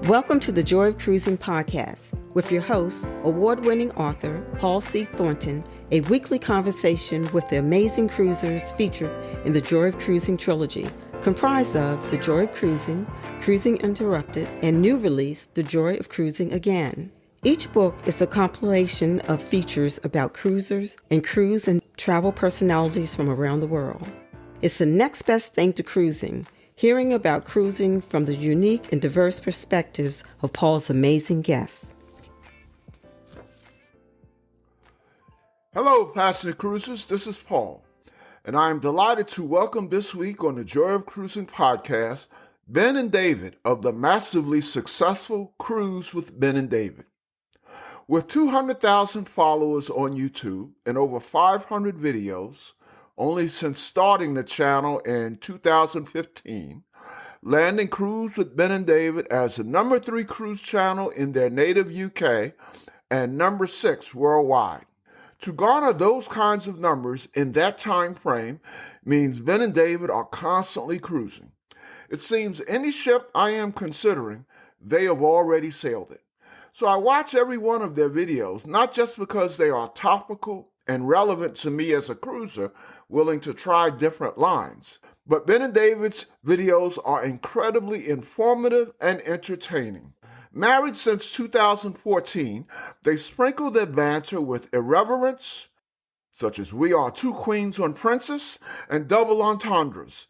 Welcome to the Joy of Cruising podcast with your host, award-winning author Paul C. Thornton, a weekly conversation with the amazing cruisers featured in the Joy of Cruising trilogy, comprised of The Joy of Cruising, Cruising Interrupted, and new release, The Joy of Cruising Again. Each book is a compilation of features about cruisers and cruise and travel personalities from around the world. It's the next best thing to cruising, hearing about cruising from the unique and diverse perspectives of Paul's amazing guests. Hello, passionate cruisers. This is Paul, and I am delighted to welcome this week on the Joy of Cruising podcast, Ben and David of the massively successful Cruise with Ben and David. With 200,000 followers on YouTube and over 500 videos, only since starting the channel in 2015, landing Cruise with Ben and David as the number 3 cruise channel in their native UK and number 6 worldwide. To garner those kinds of numbers in that time frame means Ben and David are constantly cruising. It seems any ship I am considering, they have already sailed it. So I watch every one of their videos, not just because they are topical and relevant to me as a cruiser willing to try different lines, but Ben and David's videos are incredibly informative and entertaining. Married since 2014, they sprinkle their banter with irreverence, such as "We are two queens on Princess" and double entendres.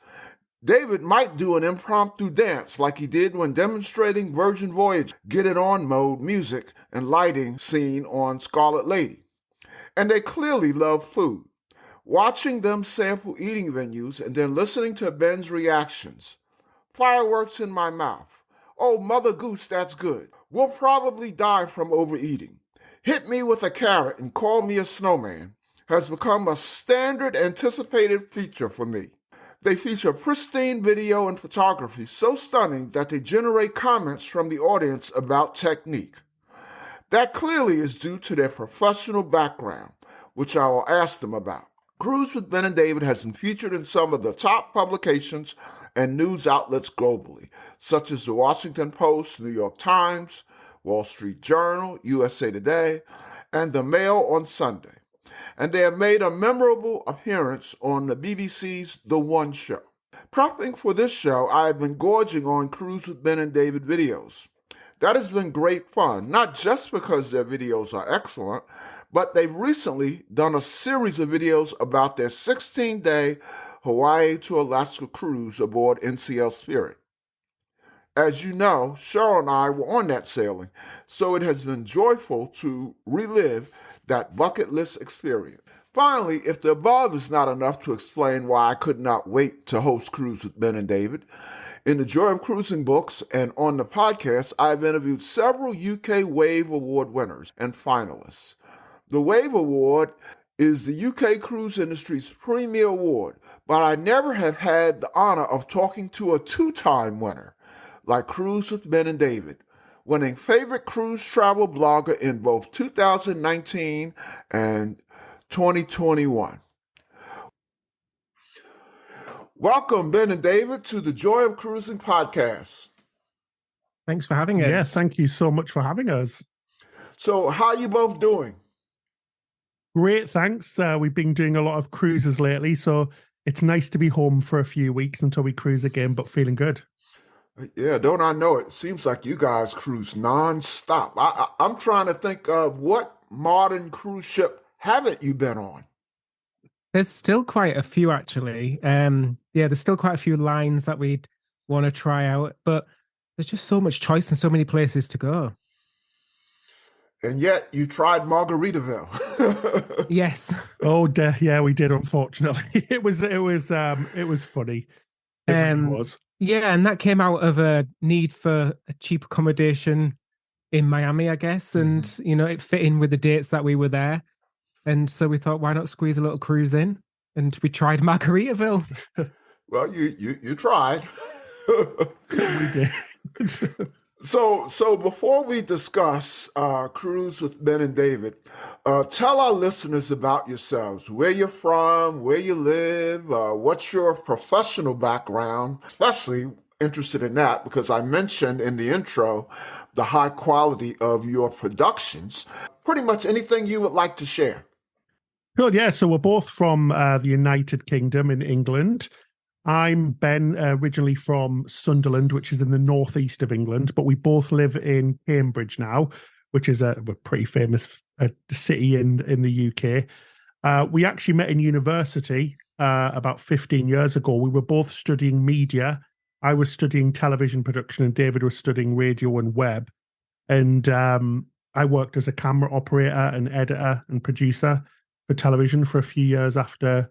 David might do an impromptu dance like he did when demonstrating Virgin Voyages Get It On mode music and lighting scene on Scarlet Lady. And they clearly love food. Watching them sample eating venues and then listening to Ben's reactions. Fireworks in my mouth. Oh, Mother Goose, that's good. We'll probably die from overeating. Hit me with a carrot and call me a snowman has become a standard anticipated feature for me. They feature pristine video and photography so stunning that they generate comments from the audience about technique. That clearly is due to their professional background, which I will ask them about. Cruise with Ben and David has been featured in some of the top publications and news outlets globally, such as the Washington Post, New York Times, Wall Street Journal, USA Today, and the Mail on Sunday. And they have made a memorable appearance on the BBC's The One Show. Prepping for this show, I have been gorging on Cruise with Ben and David videos. That has been great fun, not just because their videos are excellent, but they've recently done a series of videos about their 16-day Hawaii to Alaska cruise aboard NCL Spirit. As you know, Cheryl and I were on that sailing, so it has been joyful to relive that bucket list experience. Finally, if the above is not enough to explain why I could not wait to host Cruise with Ben and David, in the Joy of Cruising books and on the podcast, I've interviewed several UK Wave Award winners and finalists. The Wave Award is the UK cruise industry's premier award, but I never have had the honor of talking to a 2-time winner, like Cruise with Ben and David, winning favorite cruise travel blogger in both 2019 and 2021. Welcome, Ben and David, to the Joy of Cruising podcast. Thanks for having us. Yes, thank you so much for having us. So, how are you both doing? Great, thanks. We've been doing a lot of cruises lately, so it's nice to be home for a few weeks until we cruise again, but feeling good. Yeah, don't I know it? Seems like you guys cruise nonstop. I'm trying to think of what modern cruise ship haven't you been on? There's still quite a few, actually. There's still quite a few lines that we'd want to try out, but there's just so much choice and so many places to go. And yet you tried Margaritaville. Yes. Oh, yeah, we did. Unfortunately, it was funny. It really was. Yeah, and that came out of a need for a cheap accommodation in Miami, I guess, and it fit in with the dates that we were there. And so we thought, why not squeeze a little cruise in? And we tried Margaritaville. Well, you tried. We did. So before we discuss Cruise with Ben and David, tell our listeners about yourselves, where you're from, where you live, what's your professional background, especially interested in that because I mentioned in the intro the high quality of your productions. Pretty much anything you would like to share. Good, yeah. So we're both from the United Kingdom in England. I'm Ben, originally from Sunderland, which is in the northeast of England, but we both live in Cambridge now, which is a pretty famous city in the UK. We actually met in university about 15 years ago. We were both studying media. I was studying television production and David was studying radio and web. And I worked as a camera operator and editor and producer for television for a few years after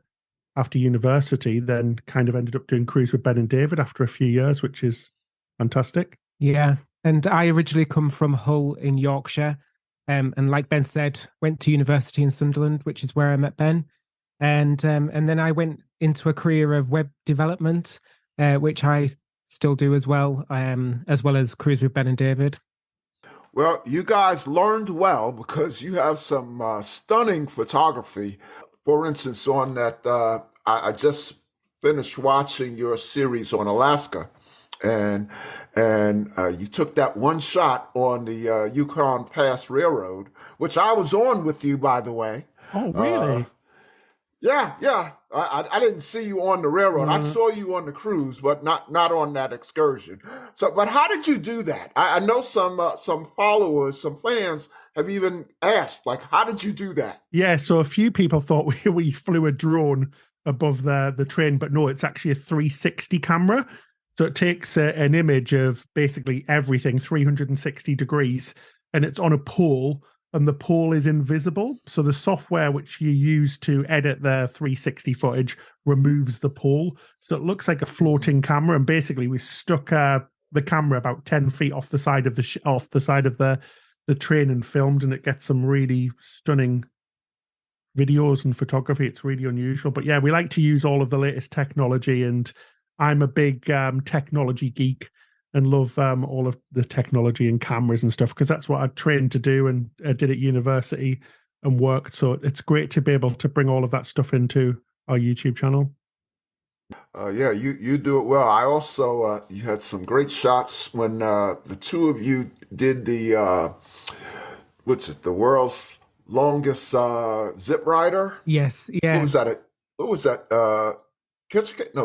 university, then kind of ended up doing Cruise with Ben and David after a few years, which is fantastic. Yeah. And I originally come from Hull in Yorkshire. And like Ben said, went to university in Sunderland, which is where I met Ben. And then I went into a career of web development, which I still do as well as Cruise with Ben and David. Well, you guys learned well because you have some stunning photography. For instance, on that, I just finished watching your series on Alaska, and you took that one shot on the Yukon Pass Railroad, which I was on with you, by the way. Oh, really? Yeah. I didn't see you on the railroad. I saw you on the cruise, but not on that excursion. So, but how did you do that? I know some followers, some fans have even asked, like, how did you do that? Yeah, so a few people thought we flew a drone above the train, but no, it's actually a 360 camera. So it takes an image of basically everything, 360 degrees, and it's on a pole, and the pole is invisible. So the software which you use to edit the 360 footage removes the pole. So it looks like a floating camera, and basically we stuck the camera about 10 feet off the side of the train and filmed, and it gets some really stunning videos and photography. It's really unusual. But yeah, we like to use all of the latest technology, and I'm a big technology geek and love all of the technology and cameras and stuff, because that's what I trained to do and I did at university and worked. So it's great to be able to bring all of that stuff into our YouTube channel. Yeah, you do it well. I also, you had some great shots when the two of you did the, the world's longest zip rider? Yes, yeah. What was that?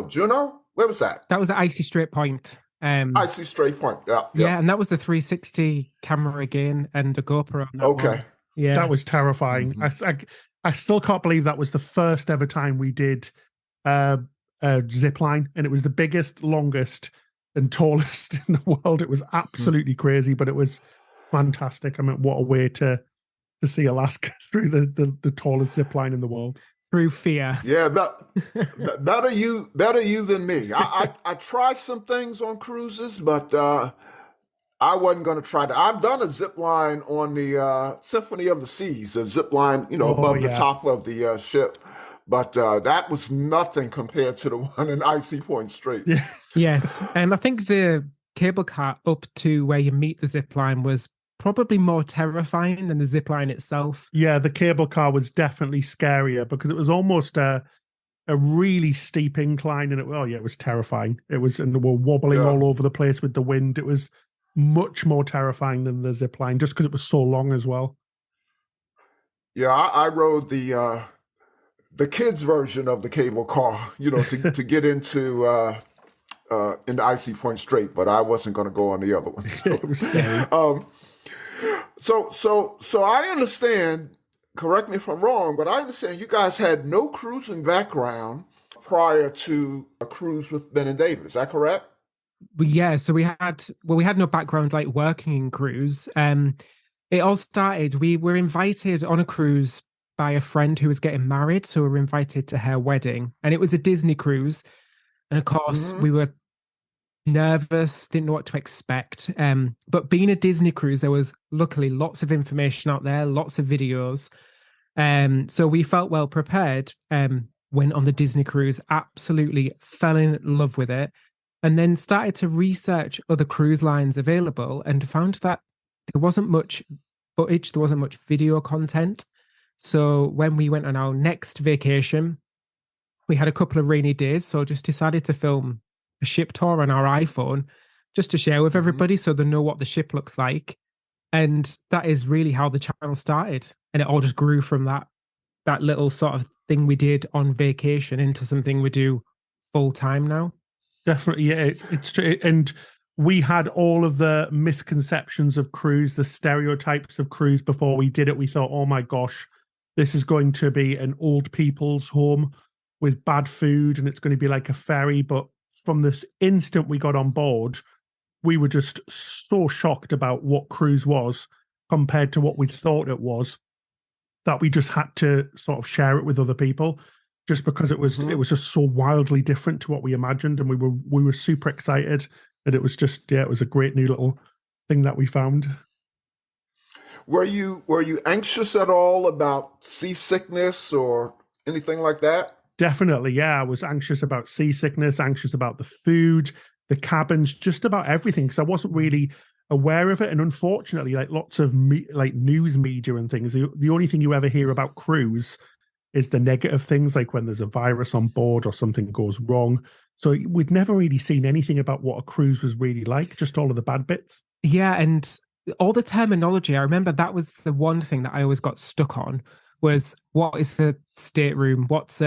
Juneau? Where was that? That was at Icy Strait Point. Icy Strait Point, yeah. Yeah, and that was the 360 camera again and a GoPro on that Okay. one. Yeah. That was terrifying. Mm-hmm. I still can't believe that was the first ever time we did a zip line, and it was the biggest, longest, and tallest in the world. It was absolutely crazy, but it was fantastic. I mean, what a way to see Alaska through the tallest zip line in the world. Through fear. Yeah, better you than me. I tried some things on cruises, but I wasn't going to try that. I've done a zip line on the Symphony of the Seas, a zip line, above the top of the ship. But that was nothing compared to the one in Icy Point Strait. Yeah. Yes. I think the cable car up to where you meet the zip line was probably more terrifying than the zip line itself. Yeah, the cable car was definitely scarier because it was almost a really steep incline, and it was terrifying. It was, and we're wobbling all over the place with the wind. It was much more terrifying than the zip line, just because it was so long as well. Yeah, I rode the kids version of the cable car, to get into Icy Point Strait, but I wasn't going to go on the other one. It was scary. So I understand, correct me if I'm wrong, but I understand you guys had no cruising background prior to a cruise with Ben and David. Is that correct? Yeah, so we had no background like working in cruise. It all started, we were invited on a cruise by a friend who was getting married, so we were invited to her wedding, and it was a Disney cruise. And of course, we were nervous, didn't know what to expect. But being a Disney cruise, there was luckily lots of information out there, lots of videos. So we felt well prepared. Went on the Disney cruise, absolutely fell in love with it, and then started to research other cruise lines available and found that there wasn't much footage, there wasn't much video content. So when we went on our next vacation, we had a couple of rainy days, so just decided to film a ship tour on our iPhone just to share with everybody so they know what the ship looks like. And that is really how the channel started. And it all just grew from that little sort of thing we did on vacation into something we do full time now. Definitely, yeah. It's true. And we had all of the misconceptions of cruise, the stereotypes of cruise before we did it. We thought, oh my gosh, this is going to be an old people's home with bad food and it's going to be like a ferry. But from this instant we got on board, we were just so shocked about what cruise was compared to what we thought it was, that we just had to sort of share it with other people, just because it was just so wildly different to what we imagined, and we were super excited, and it was just it was a great new little thing that we found. Were you anxious at all about seasickness or anything like that? Definitely, yeah. I was anxious about seasickness, anxious about the food, the cabins, just about everything, because I wasn't really aware of it. And unfortunately, like lots of news media and things, the only thing you ever hear about cruise is the negative things, like when there's a virus on board or something goes wrong. So we'd never really seen anything about what a cruise was really like, just all of the bad bits. Yeah, and all the terminology, I remember that was the one thing that I always got stuck on, was what is a stateroom, what's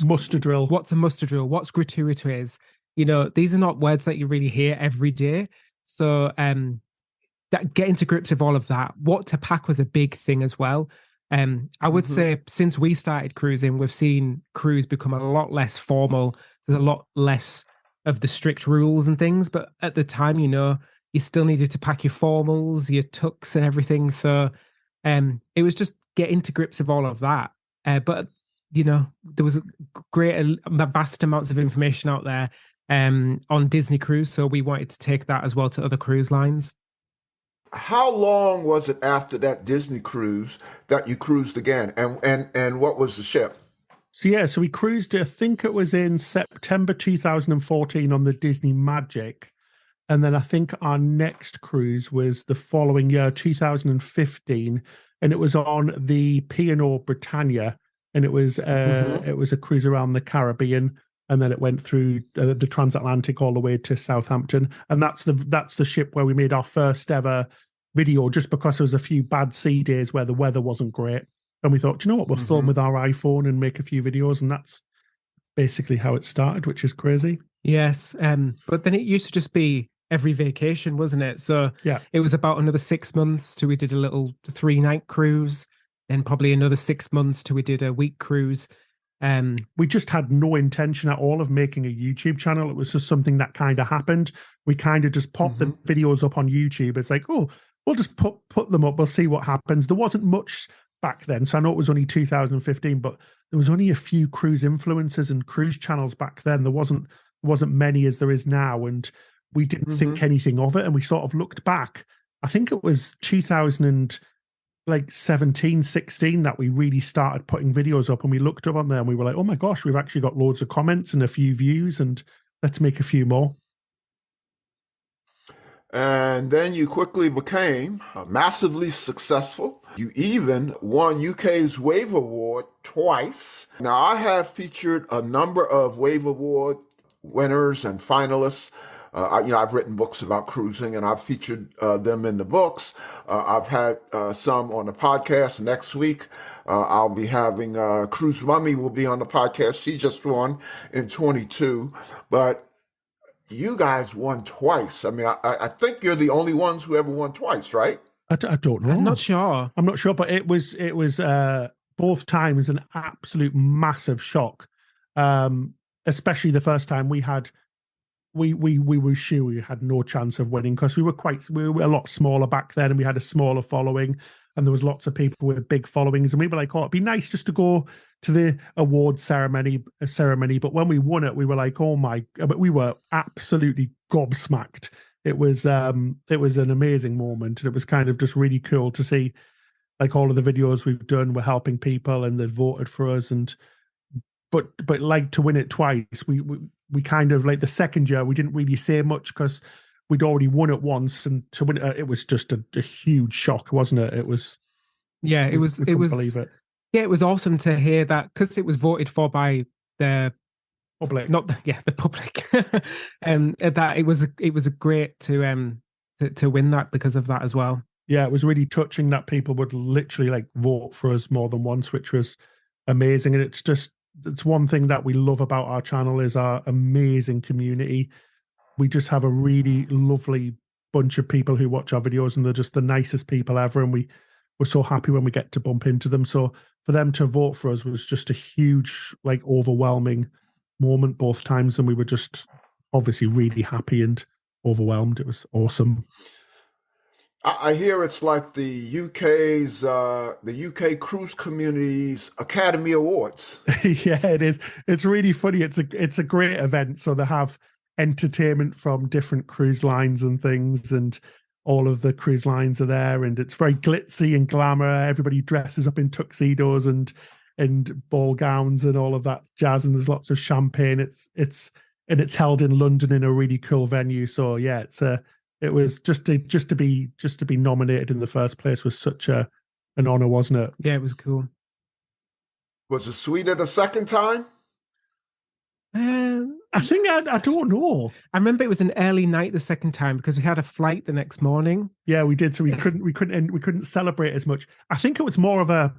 muster drill, what's a muster drill, what's gratuitous. You know, these are not words that you really hear every day. So that getting to grips with all of that, what to pack was a big thing as well. I would say since we started cruising, we've seen cruise become a lot less formal. There's a lot less of the strict rules and things. But at the time, you know, you still needed to pack your formals, your tux and everything. So it was just getting to grips with all of that. But, you know, there was vast amounts of information out there on Disney Cruise, so we wanted to take that as well to other cruise lines. How long was it after that Disney cruise that you cruised again, and what was the ship? So we cruised, I think it was in September 2014 on the Disney Magic, and then I think our next cruise was the following year, 2015, and it was on the P&O Britannia, and it was a cruise around the Caribbean. And then it went through the transatlantic all the way to Southampton. And that's the ship where we made our first ever video, just because there was a few bad sea days where the weather wasn't great. And we thought, you know what, we'll film with our iPhone and make a few videos. And that's basically how it started, which is crazy. Yes. But then it used to just be every vacation, wasn't it? So yeah, it was about another 6 months till we did a little 3-night cruise. Then probably another 6 months till we did a week cruise. We just had no intention at all of making a YouTube channel. It was just something that kind of happened. We kind of just popped the videos up on YouTube. It's like, oh, we'll just put them up. We'll see what happens. There wasn't much back then. So I know it was only 2015, but there was only a few cruise influencers and cruise channels back then. There wasn't many as there is now. And we didn't think anything of it. And we sort of looked back. I think it was 2017, 16 that we really started putting videos up, and we looked up on there and we were like, oh my gosh, we've actually got loads of comments and a few views, and let's make a few more. And then you quickly became massively successful. You even won UK's Wave Award twice. Now, I have featured a number of Wave Award winners and finalists. I've written books about cruising, and I've featured them in the books. I've had some on the podcast. Next week, I'll be having Cruise Mummy will be on the podcast. She just won in 22, but you guys won twice. I mean, I think you're the only ones who ever won twice, right? I don't know. I'm not sure. But it was both times an absolute massive shock. Especially the first time we were sure we had no chance of winning, because we were a lot smaller back then, and we had a smaller following, and there was lots of people with big followings, and we were like, oh, it'd be nice just to go to the award ceremony. But when we won it, we were like, oh my, but we were absolutely gobsmacked. It was an amazing moment, and it was kind of just really cool to see, like, all of the videos we've done were helping people and they voted for us. And but like, to win it twice, we kind of, like, the second year we didn't really say much because we'd already won it once, and to win it was just a huge shock, wasn't it? It was, yeah, it was believe it. Yeah, it was awesome to hear that, because it was voted for by the Public. Not the public. That it was a great to win that because of that as well. Yeah, it was really touching that people would literally like vote for us more than once, which was amazing. And it's one thing that we love about our channel is our amazing community. We just have a really lovely bunch of people who watch our videos, and they're just the nicest people ever. And we're so happy when we get to bump into them. So for them to vote for us was just a huge, like, overwhelming moment both times. And we were just obviously really happy and overwhelmed. It was awesome. I hear it's like the UK cruise community's Academy Awards. Yeah, it is. It's really funny. It's a great event. So they have entertainment from different cruise lines and things, and all of the cruise lines are there, and it's very glitzy and glamour. Everybody dresses up in tuxedos and ball gowns and all of that jazz, and there's lots of champagne. It's held in London in a really cool venue. So yeah, it was just to be nominated in the first place was such an honor, wasn't it? Yeah, it was cool. Was it sweeter the second time? I think I don't know. I remember it was an early night the second time because we had a flight the next morning. Yeah, we did. So we couldn't celebrate as much. I think it was more of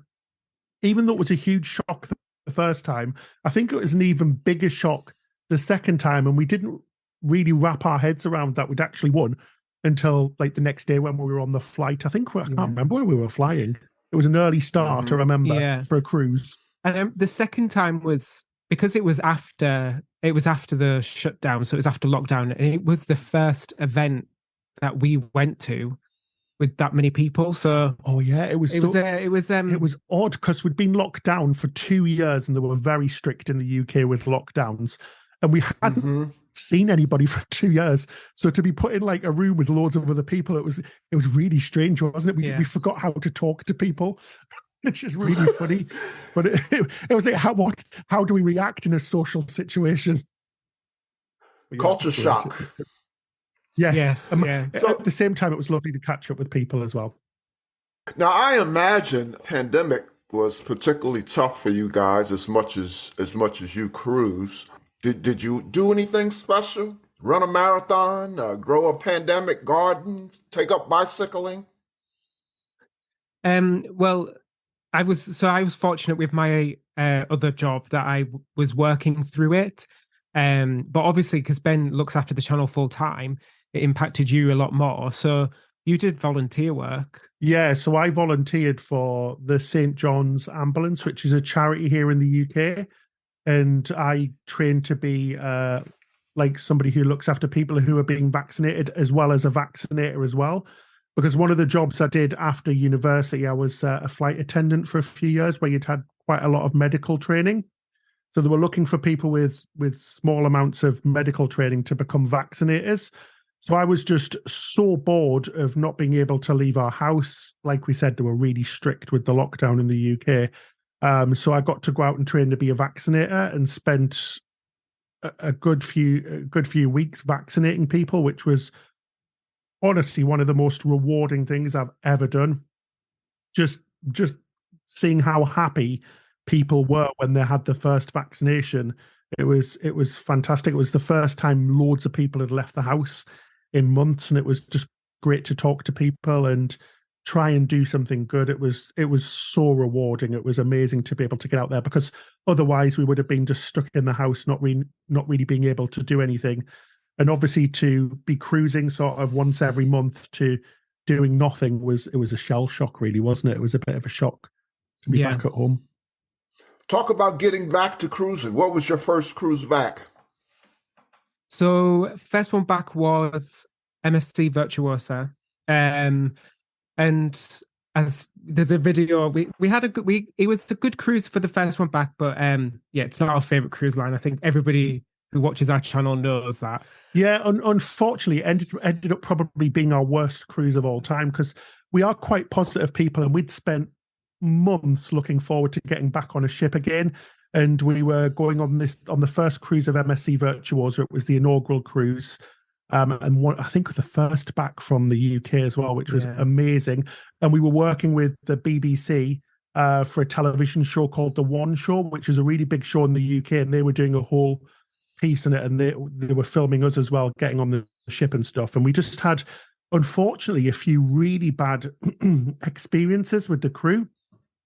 even though it was a huge shock the first time, I think it was an even bigger shock the second time, and we didn't really wrap our heads around that we'd actually won until like the next day when we were on the flight. I can't remember when we were flying. It was an early start, I remember, for a cruise. And the second time was because it was after the shutdown, so it was after lockdown, and it was the first event that we went to with that many people. So it was odd because we'd been locked down for 2 years, and they were very strict in the UK with lockdowns, and we hadn't seen anybody for 2 years. So to be put in like a room with loads of other people, it was really strange, wasn't it? We forgot how to talk to people. It's just really funny. But it was like, how do we react in a social situation? Culture shock. Yes. So, at the same time, it was lovely to catch up with people as well. Now, I imagine pandemic was particularly tough for you guys as much as you cruise. Did you do anything special? Run a marathon, grow a pandemic garden, take up bicycling? Well, I was fortunate with my other job that I was working through it. But obviously, because Ben looks after the channel full time, it impacted you a lot more. So you did volunteer work. Yeah, so I volunteered for the St. John's Ambulance, which is a charity here in the UK. And I trained to be like somebody who looks after people who are being vaccinated, as well as a vaccinator as well. Because one of the jobs I did after university, I was a flight attendant for a few years where you'd had quite a lot of medical training. So they were looking for people with small amounts of medical training to become vaccinators. So I was just so bored of not being able to leave our house. Like we said, they were really strict with the lockdown in the UK. So I got to go out and train to be a vaccinator and spent a good few weeks vaccinating people, which was honestly one of the most rewarding things I've ever done. Just seeing how happy people were when they had the first vaccination. It was fantastic. It was the first time loads of people had left the house in months, and it was just great to talk to people and try and do something good. It was so rewarding. It was amazing to be able to get out there, because otherwise we would have been just stuck in the house, not really being able to do anything. And obviously to be cruising sort of once every month to doing nothing was a shell shock, really, wasn't it? It was a bit of a shock to be back at home. Talk about getting back to cruising. What was your first cruise back? So first one back was MSC Virtuosa. And as there's a video, it was a good cruise for the first one back, but it's not our favorite cruise line. I think everybody who watches our channel knows that. Yeah, unfortunately, ended up probably being our worst cruise of all time, because we are quite positive people, and we'd spent months looking forward to getting back on a ship again. And we were going on the first cruise of MSC Virtuosa. It was the inaugural cruise. And I think it was the first back from the UK as well, which was amazing. And we were working with the BBC for a television show called The One Show, which is a really big show in the UK. And they were doing a whole piece in it, and they were filming us as well, getting on the ship and stuff. And we just had, unfortunately, a few really bad experiences with the crew.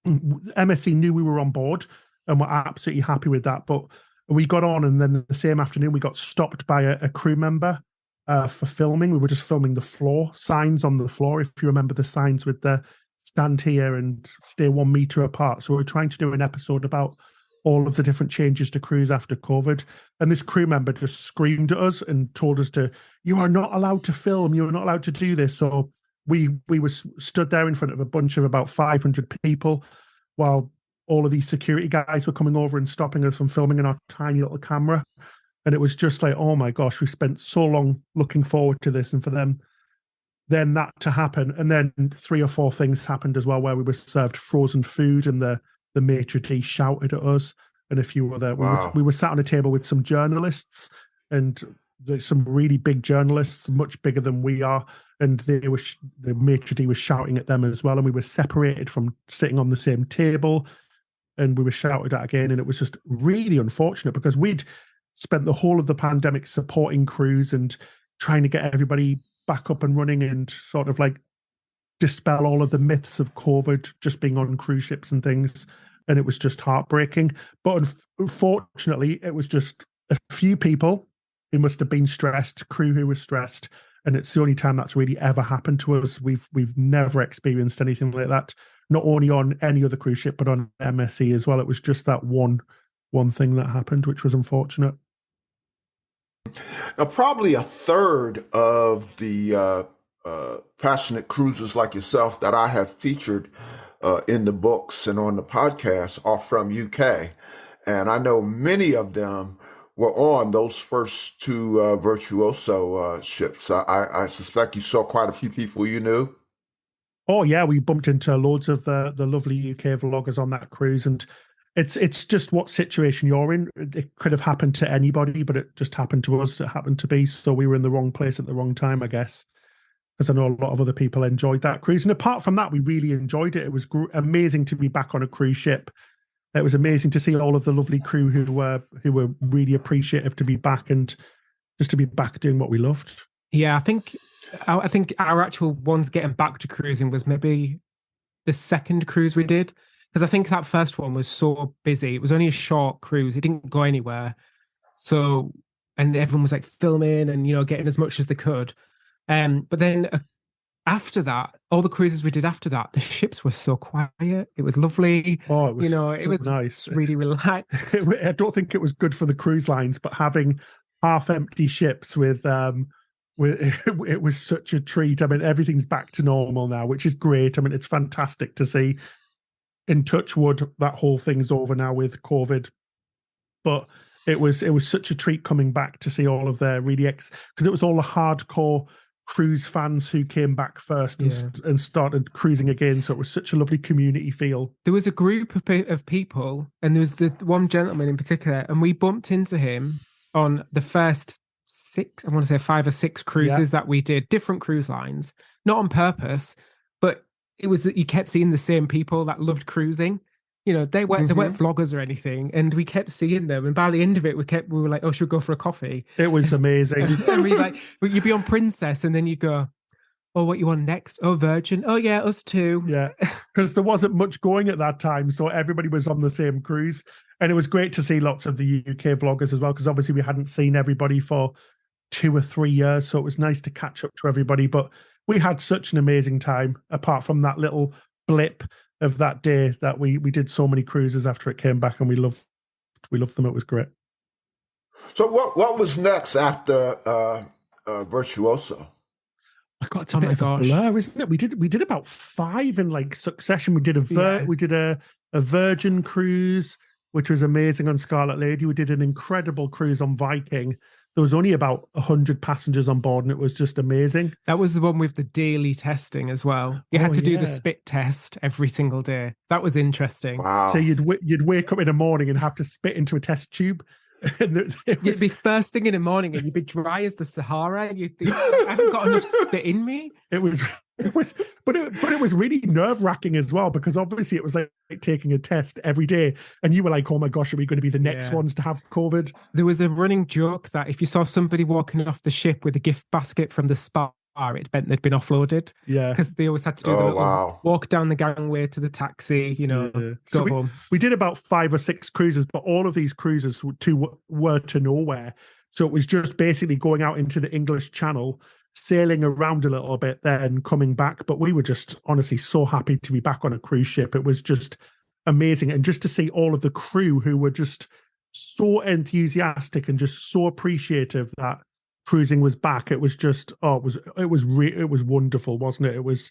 MSC knew we were on board and were absolutely happy with that, but we got on, and then the same afternoon we got stopped by a crew member for filming. We were just filming the floor signs on the floor, if you remember the signs with the stand here and stay 1 meter apart. So we were trying to do an episode about all of the different changes to crews after COVID, and this crew member just screamed at us and told us you are not allowed to film, you are not allowed to do this. So we were stood there in front of a bunch of about 500 people while all of these security guys were coming over and stopping us from filming in our tiny little camera. And it was just like, oh my gosh, we spent so long looking forward to this, and for them then that to happen. And then 3 or 4 things happened as well, where we were served frozen food and the maitre d' shouted at us and a few other. Wow. We were sat on a table with some journalists, and there's some really big journalists, much bigger than we are, and the maitre d' was shouting at them as well, and we were separated from sitting on the same table, and we were shouted at again. And it was just really unfortunate, because we'd spent the whole of the pandemic supporting crews and trying to get everybody back up and running and sort of like dispel all of the myths of COVID just being on cruise ships and things. And it was just heartbreaking. But unfortunately, it was just a few people who must have been stressed, crew who was stressed. And it's the only time that's really ever happened to us. We've never experienced anything like that, not only on any other cruise ship, but on MSC as well. It was just that one thing that happened, which was unfortunate. Now, probably a third of the passionate cruisers like yourself that I have featured in the books and on the podcast are from UK. And I know many of them were on those first 2 Virtuoso ships. I suspect you saw quite a few people you knew. Oh yeah, we bumped into loads of the lovely UK vloggers on that cruise, and it's just what situation you're in. It could have happened to anybody, but it just happened to us. It happened to be, so we were in the wrong place at the wrong time, I guess, because I know a lot of other people enjoyed that cruise. And apart from that, we really enjoyed it. It was amazing to be back on a cruise ship. It was amazing to see all of the lovely crew who were really appreciative to be back, and just to be back doing what we loved. Yeah, I think our actual ones getting back to cruising was maybe the second cruise we did, because I think that first one was so busy. It was only a short cruise; it didn't go anywhere. So, and everyone was like filming and getting as much as they could. But then after that, all the cruises we did after that, the ships were so quiet. It was lovely. Oh, it was, it was nice, really relaxed. I don't think it was good for the cruise lines, but having half-empty ships with it was such a treat. I mean, everything's back to normal now, which is great. I mean, it's fantastic to see. In touch wood, that whole thing's over now with COVID, but it was such a treat coming back to see all of their because it was all the hardcore cruise fans who came back first and started cruising again. So it was such a lovely community feel. There was a group of people, and there was the one gentleman in particular, and we bumped into him on the first 6, I want to say 5 or 6 cruises that we did, different cruise lines, not on purpose, but it was that you kept seeing the same people that loved cruising. They weren't vloggers or anything, and we kept seeing them. And by the end of it, we were like, "Oh, should we go for a coffee?" It was amazing. And we you'd be on Princess, and then you go, "Oh, what you want next? Oh, Virgin. Oh, yeah, us too." Yeah, because there wasn't much going at that time, so everybody was on the same cruise, and it was great to see lots of the UK vloggers as well, because obviously we hadn't seen everybody for 2 or 3 years, so it was nice to catch up to everybody. But we had such an amazing time, apart from that little blip of that day that we did so many cruises after it came back, and we loved them. It was great. So what was next after Virtuoso? I got a bit of a blur, isn't it? We did about 5 in succession. We did a Virgin cruise, which was amazing, on Scarlet Lady. We did an incredible cruise on Viking. There was only about 100 passengers on board, and it was just amazing. That was the one with the daily testing as well. You had to do the spit test every single day. That was interesting. Wow. So you'd wake up in the morning and have to spit into a test tube. You'd be first thing in the morning, and you'd be dry as the Sahara, and you'd think, I haven't got enough spit in me. It was It was, but it was really nerve-wracking as well, because obviously it was like taking a test every day, and you were like, "Oh my gosh, are we going to be the next ones to have COVID?" There was a running joke that if you saw somebody walking off the ship with a gift basket from the spa, it meant they'd been offloaded. Yeah, because they always had to do the little walk down the gangway to the taxi, go so home. We did about 5 or 6 cruises, but all of these cruises were to nowhere. So it was just basically going out into the English Channel, sailing around a little bit, then coming back. But we were just honestly so happy to be back on a cruise ship. It was just amazing. And just to see all of the crew who were just so enthusiastic and just so appreciative that cruising was back. It was just, it was wonderful, wasn't it? It was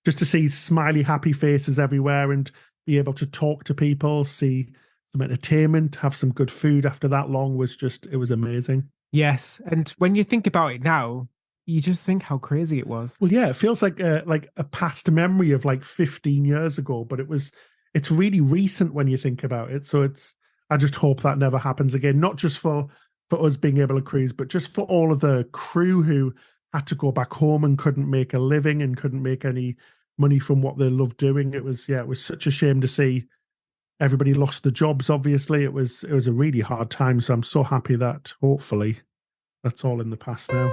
just to see smiley, happy faces everywhere and be able to talk to people, see some entertainment, have some good food after that long it was amazing. Yes. And when you think about it now, you just think how crazy it was. Well, yeah, it feels like a past memory of like 15 years ago, but it's really recent when you think about it. So I just hope that never happens again, not just for us being able to cruise, but just for all of the crew who had to go back home and couldn't make a living and couldn't make any money from what they loved doing. It was such a shame to see everybody lost the jobs. Obviously, it was a really hard time. So I'm so happy that hopefully that's all in the past now.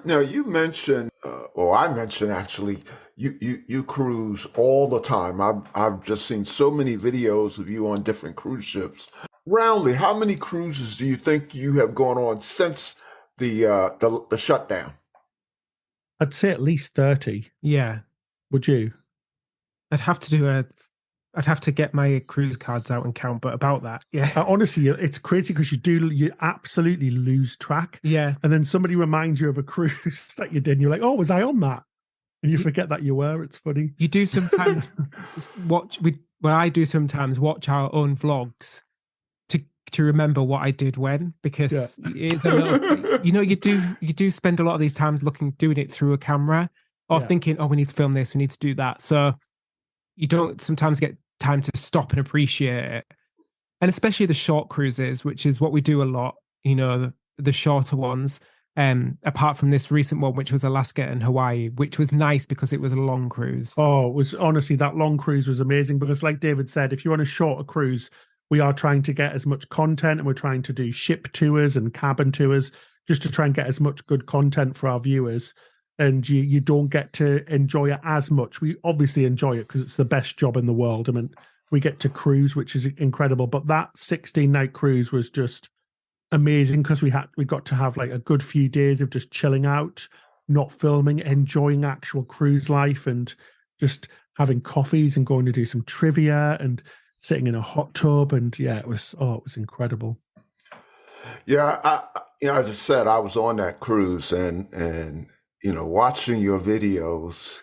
Now you mentioned, or I mentioned actually, you cruise all the time. I've just seen so many videos of you on different cruise ships. Roundly, how many cruises do you think you have gone on since the shutdown? I'd say at least 30. Yeah. Would you? I'd have to get my cruise cards out and count, but about that, yeah. Honestly, it's crazy because you absolutely lose track. Yeah. And then somebody reminds you of a cruise that you did, and you're like, oh, was I on that? And you forget that you were. It's funny. You do sometimes I do sometimes watch our own vlogs to remember what I did when, because it's a little, you do spend a lot of these times doing it through a camera or thinking, oh, we need to film this, we need to do that. So you don't sometimes get time to stop and appreciate it. And especially the short cruises, which is what we do a lot, the shorter ones, apart from this recent one, which was Alaska and Hawaii, which was nice because it was a long cruise. Oh, it was honestly, that long cruise was amazing because like David said, if you're on a shorter cruise, we are trying to get as much content, and we're trying to do ship tours and cabin tours just to try and get as much good content for our viewers. And you don't get to enjoy it as much. We obviously enjoy it because it's the best job in the world. I mean, we get to cruise, which is incredible. But that 16-night cruise was just amazing because we got to have like a good few days of just chilling out, not filming, enjoying actual cruise life, and just having coffees and going to do some trivia and sitting in a hot tub. And it was incredible. Yeah, as I said, I was on that cruise, and watching your videos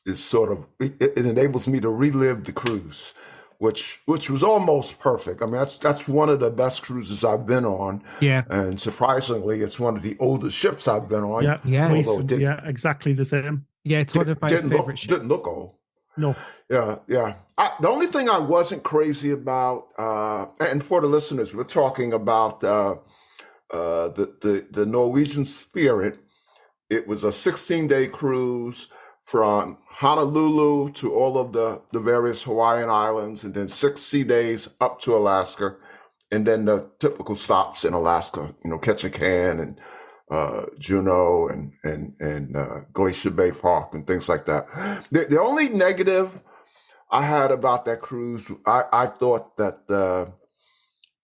is sort of, it enables me to relive the cruise, which was almost perfect. I mean, that's one of the best cruises I've been on. Yeah. And surprisingly, it's one of the oldest ships I've been on. Yeah, exactly the same. Yeah, it's one of my favorite ships. Didn't look old. No. Yeah. The only thing I wasn't crazy about, and for the listeners, we're talking about the Norwegian Spirit. It was a 16-day cruise from Honolulu to all of the various Hawaiian islands, and then 6 sea days up to Alaska, and then the typical stops in Alaska, Ketchikan and Juneau and Glacier Bay Park and things like that. The only negative I had about that cruise, I thought that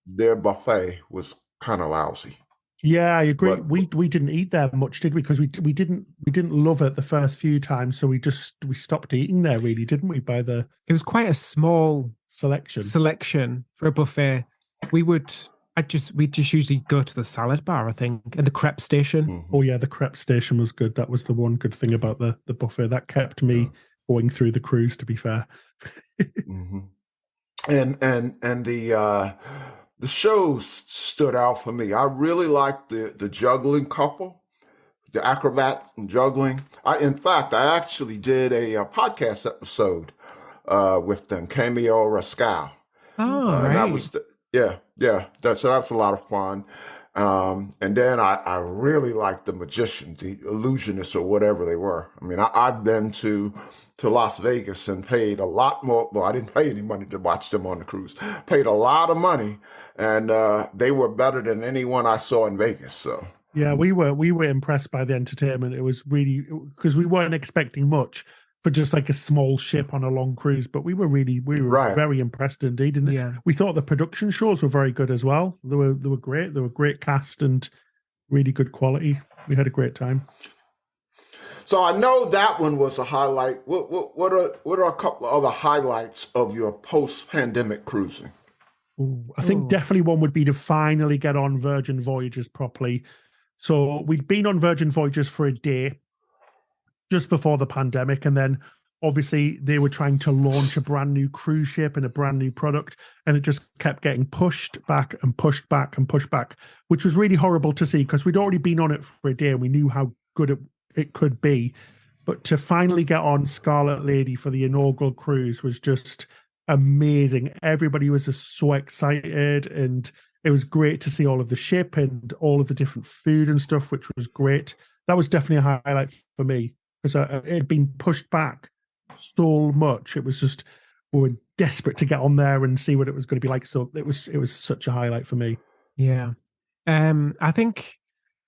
their buffet was kind of lousy. Yeah, I agree. But we didn't eat there much, did we? Because we didn't love it the first few times, so we stopped eating there, really, didn't we? It was quite a small selection for a buffet. We just usually go to the salad bar, I think, and the crepe station. Mm-hmm. Oh yeah, the crepe station was good. That was the one good thing about the buffet that kept me going through the cruise. To be fair. Mm-hmm. and the shows stood out for me. I really liked the juggling couple, the acrobats and juggling. In fact, I actually did a podcast episode with them, Cameo Rascal. Oh, And that right. was so that was a lot of fun. And then I really liked the magician, the illusionists, or whatever they were. I mean, I've been to Las Vegas and paid a lot more. Well, I didn't pay any money to watch them on the cruise. Paid a lot of money, and they were better than anyone I saw in Vegas. So Yeah, we were impressed by the entertainment. It was really, because we weren't expecting much for just like a small ship on a long cruise, but we were right. very impressed indeed. And Yeah. we thought the production shows were very good as well. They were great. They were great cast and really good quality. We had a great time. So I know that one was a highlight. What are a couple of other highlights of your post-pandemic cruising? Ooh, I think definitely one would be to finally get on Virgin Voyages properly. So we'd been on Virgin Voyages for a day just before the pandemic, and then obviously they were trying to launch a brand new cruise ship and a brand new product, and it just kept getting pushed back and pushed back and pushed back, which was really horrible to see because we'd already been on it for a day and we knew how good it could be. But to finally get on Scarlet Lady for the inaugural cruise was just amazing. Everybody was just so excited, and it was great to see all of the ship and all of the different food and stuff, which was great. That was definitely a highlight for me because it had been pushed back so much. It was just, we were desperate to get on there and see what it was going to be like. So it was such a highlight for me. Yeah. I think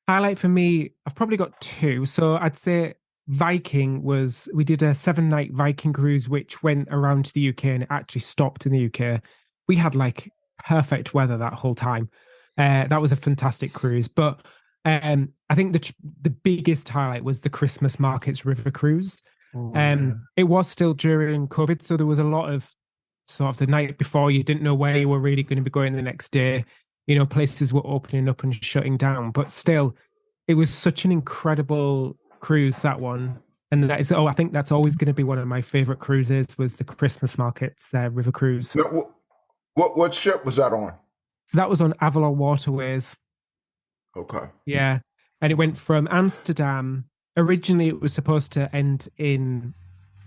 highlight for me, I've probably got two. So I'd say Viking we did a 7-night Viking cruise, which went around to the UK and it actually stopped in the UK. We had like perfect weather that whole time. That was a fantastic cruise. But I think the biggest highlight was the Christmas markets river cruise. It was still during COVID, so there was a lot of sort of the night before you didn't know where you were really going to be going the next day. You know, places were opening up and shutting down, but still, it was such an incredible cruise, that one. And that is, I think that's always going to be one of my favorite cruises, was the Christmas markets river cruise. Now, what ship was that on? So that was on Avalon Waterways. Okay. Yeah. And it went from Amsterdam. Originally, it was supposed to end in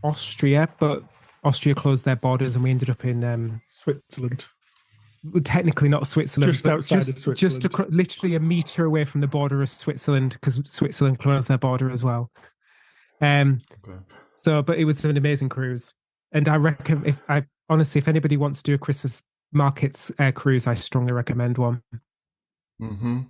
Austria, but Austria closed their borders and we ended up in Switzerland. Technically not Switzerland, just outside of Switzerland. Just literally a meter away from the border of Switzerland, because Switzerland closed their border as well. Okay. So, but it was an amazing cruise. And I reckon, if anybody wants to do a Christmas markets cruise, I strongly recommend one. Mm-hmm.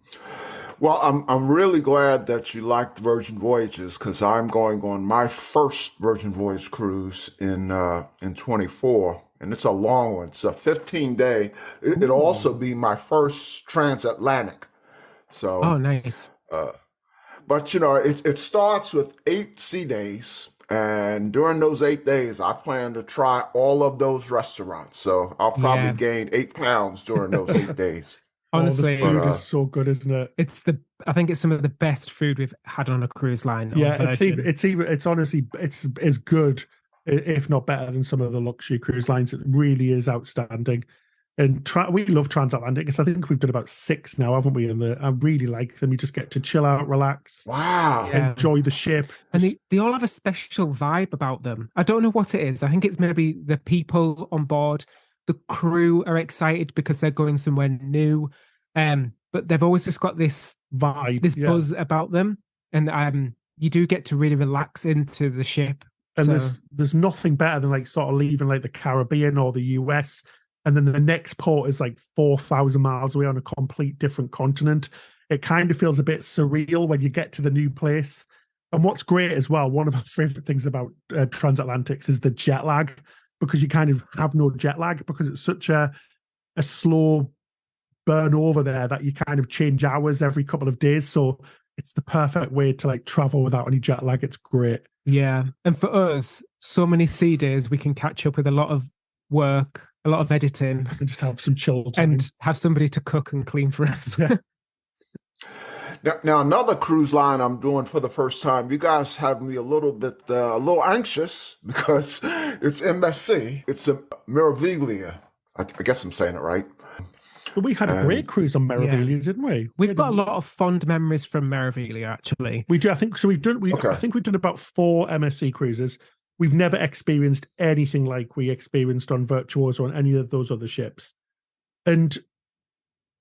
Well, I'm really glad that you liked Virgin Voyages, because I'm going on my first Virgin Voyage cruise in 24, and it's a long one. It's a 15-day. It'll also be my first transatlantic. So, oh, nice. But you know, it starts with 8 sea days, and during those 8 days, I plan to try all of those restaurants. So I'll probably gain 8 pounds during those 8 days. Honestly, the food is so good, isn't it? I think it's some of the best food we've had on a cruise line. Yeah, it's honestly as good, if not better, than some of the luxury cruise lines. It really is outstanding. And we love transatlantic. I think we've done about 6 now, haven't we? And I really like them. You just get to chill out, relax, enjoy the ship, and they all have a special vibe about them. I don't know what it is. I think it's maybe the people on board. The crew are excited because they're going somewhere new, but they've always just got this vibe, this buzz about them, and you do get to really relax into the ship. And there's nothing better than like sort of leaving like the Caribbean or the US, and then the next port is like 4,000 miles away on a complete different continent. It kind of feels a bit surreal when you get to the new place. And what's great as well, one of our favorite things about transatlantics is the jet lag, because you kind of have no jet lag because it's such a slow burn over there that you kind of change hours every couple of days. So it's the perfect way to like travel without any jet lag. It's great. Yeah. And for us, so many sea days, we can catch up with a lot of work, a lot of editing. And just have some chill time. And have somebody to cook and clean for us. Yeah. Now, another cruise line I'm doing for the first time. You guys have me a little anxious because it's MSC. It's a Meraviglia I guess I'm saying it right. But we had a great cruise on Meraviglia, didn't we? We've got a lot of fond memories from Meraviglia, actually. We do. I think so. I think we've done about 4 MSC cruises. We've never experienced anything like we experienced on Virtuoso on any of those other ships. And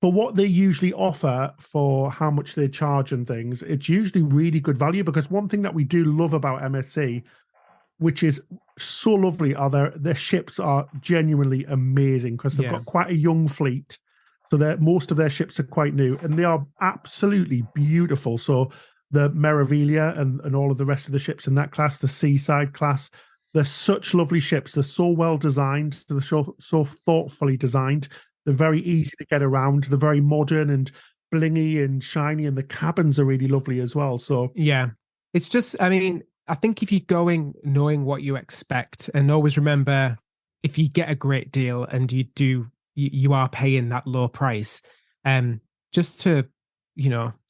for what they usually offer for how much they charge and things, it's usually really good value, because one thing that we do love about MSC, which is so lovely, are their ships are genuinely amazing, because they've got quite a young fleet. So most of their ships are quite new, and they are absolutely beautiful. So the Meraviglia and all of the rest of the ships in that class, the Seaside class, they're such lovely ships. They're so well designed. They're so thoughtfully designed. They're very easy to get around. They're very modern and blingy and shiny, and the cabins are really lovely as well. So yeah, it's just, I mean, I think if you're going knowing what you expect, and always remember, if you get a great deal and you are paying that low price, just to,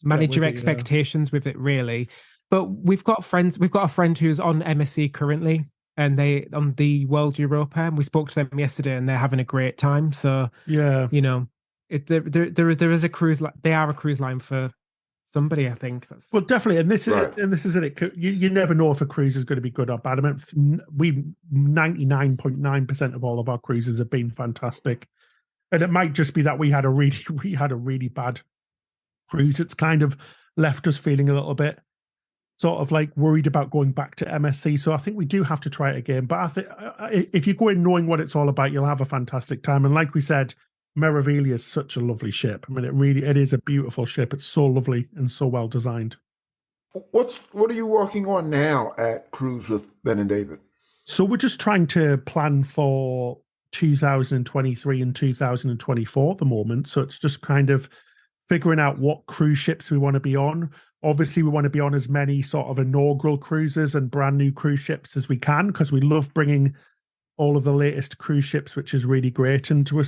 manage your expectations with it, really. But we've got a friend who's on MSC currently, and they on the World Europa, and we spoke to them yesterday, and they're having a great time. So there is a cruise line. They are a cruise line for somebody, I think. Well, definitely, and this is it. You never know if a cruise is going to be good or bad. I mean, 99.9% of all of our cruises have been fantastic, and it might just be that we had a really bad cruise. It's kind of left us feeling a little bit sort of like worried about going back to MSC. So I think we do have to try it again. But I think if you go in knowing what it's all about, you'll have a fantastic time. And like we said, Meraviglia is such a lovely ship. I mean, it is a beautiful ship. It's so lovely and so well designed. What are you working on now at Cruise with Ben and David? So we're just trying to plan for 2023 and 2024 at the moment. So it's just kind of figuring out what cruise ships we want to be on. Obviously, we want to be on as many sort of inaugural cruises and brand new cruise ships as we can, because we love bringing all of the latest cruise ships, which is really great. And we're